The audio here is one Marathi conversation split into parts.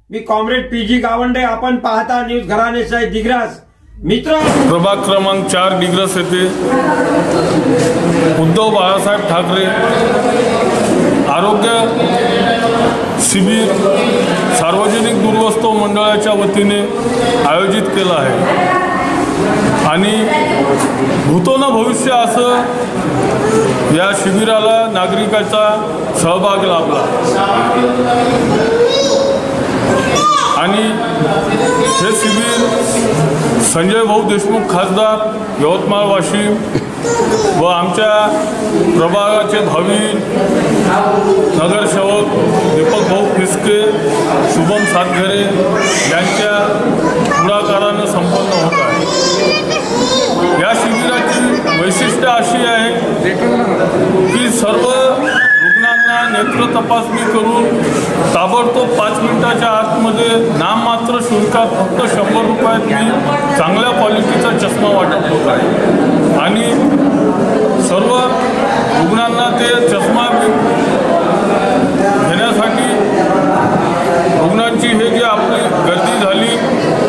मी कॉम्रेड पीजी गावंडे. आपण पाहता न्यूज घराणेशाही दिग्रस. मित्र, प्रभाग क्रमांक 4 दिग्रस येथे उद्धव बाळासाहेब ठाकरे आरोग्य शिबिर सार्वजनिक दूरवस्तू मंडळाच्या वतीने आयोजित केलं आहे आणि भूतो न भविष्य असं या शिबिराला नागरिकांचा सहभाग लाभला आणि हे शिबिर संजय भाऊ देशमुख खासदार यवतमाळ वाशिम व आमच्या प्रभागाचे भावी नगरसेवक दीपक भाऊ फिसके, शुभम सातघरे यांच्या पुढाकारानं संपन्न होत आहे. या शिबिराची वैशिष्ट्य अशी आहे की सर्व रुग्णांना नेत्र तपासणी करून ताबडतोब 5 मिनिटाच्या आतमध्ये नाममात्र शुल्कात फक्त 100 रुपयात मी चांगल्या क्वालिटीचा चष्मा वाटप होत आहे आणि सर्व रुग्णांना ते चष्मा घेण्यासाठी रुग्णांची हे जी आपली गर्दी झाली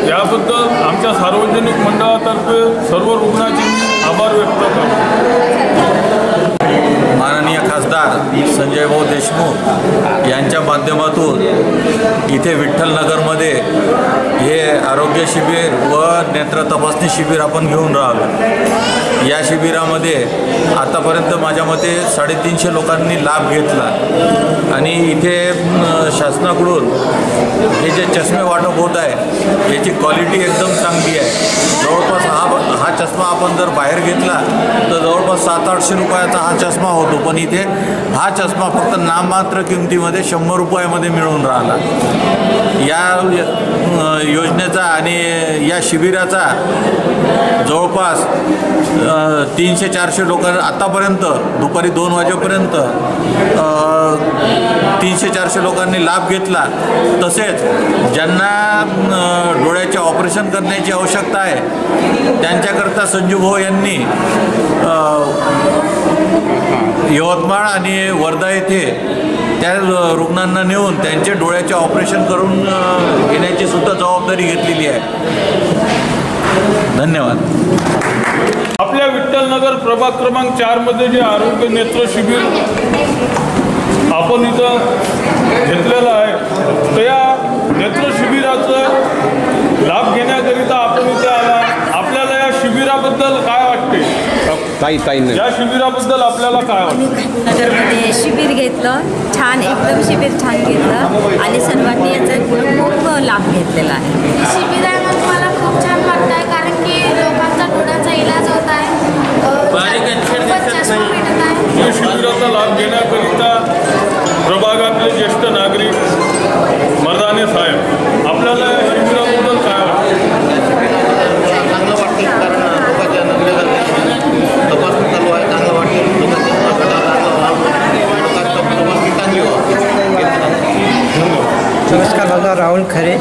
याबद्दल आमच्या सार्वजनिक मंडळातर्फे सर्व रुग्णांचे मी आभार व्यक्त करतो. माननीय खासदार संजय भाऊ देशमुख यांच्या माध्यमातून इथे विठ्ठलनगरमध्ये हे आरोग्य शिबिर व नेत्र तपासणी शिबिर आपण घेऊन राहिलो. या शिबिरामध्ये आतापर्यंत माझ्या मते 350 लोकांनी लाभ घेतला आणि इथे शासनाकडून हे जे चष्मे वाटप होत आहे याची क्वालिटी एकदम चांगली आहे. जवळपास हा चष्मा आपण जर बाहेर घेतला तर जवळपास 700-800 रुपयाचा हा चष्मा होतो, पण इथे हा चष्मा फक्त नाममात्र किमतीमध्ये 100 रुपयामध्ये मिळून राहिला. या योजनेचा आणि या शिबिराचा जवळपास 300-400 लोक आतापर्यंत दुपारी 2 वाजेपर्यंत 300-400 लोकांनी लाभ घेतला. तसेच ज्यांना डोळ्याचे ऑपरेशन करण्याची आवश्यकता आहे त्यांच्याकरता संजू भाऊ यांनी यवतमाळ आणि वर्धा येथे त्या रुग्णांना नेऊन त्यांचे डोळ्याचे ऑपरेशन करून घेण्याची सुद्धा जबाबदारी घेतलेली आहे. धन्यवाद. आपल्या विठ्ठलनगर प्रभाग क्रमांक 4 मध्ये जे आरोग्य नेत्र शिबिर आपण इथं घेतलेलं आहे तर या नेत्र शिबिराचं लाभ घेण्याकरिता आपण इथे आला. आपल्याला या शिबिराबद्दल काय वाटते? या शिबिराबद्दल आपल्याला काय वाटतं? नगरमध्ये शिबिर घेतलं, छान एकदम शिबिर छान घेतलं आणि सर्वांनी याचा खूप लाभ घेतलेला आहे. शिबिरामध्ये मला खूप छान वाटत आहे कारण की लोकांचा डोळ्याचा इलाज होत आहे, चष्मा भेटत आहे. या शिबिराचा लाभ घेण्याकरिता प्रभागातले ज्येष्ठ नागरिक मर्दाने साहेब आपल्याला या शिबिराबद्दल काय वाटतं? चांगलं वाटतं कारण लोकांच्या तपासणी चालू आहे. चांगलं वाटतं तपासणी चांगली नमस्कार, माझा राहुल खरे.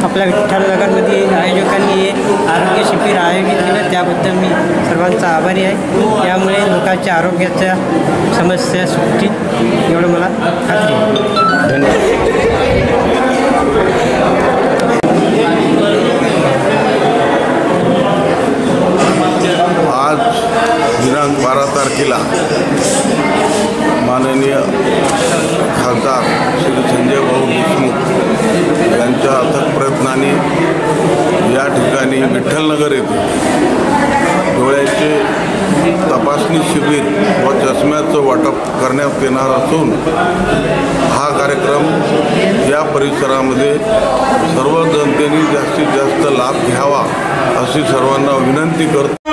आपल्या विठ्ठलनगरमध्ये आयोजकांनी हे आरोग्य शिबिर आयोजित केलं त्याबद्दल मी सर्वांचा आभारी आहे. यामुळे लोकांच्या आरोग्याच्या समस्या सुटतील एवढं मला खात्री आहे. धन्यवाद. आज दिनांक 12 तारखेला माननीय खासदार श्री संजय भाऊ देशमुख यांच्या अथक प्रयत्नाने या ठिकाणी विठ्ठलनगर येथे डोळ्याचे तपासणी शिबिर व चष्म्याचं वाटप करण्यात येणार असून हा कार्यक्रम या परिसरामध्ये सर्व जनतेने जास्तीत जास्त लाभ घ्यावा अशी सर्वांना विनंती करतो.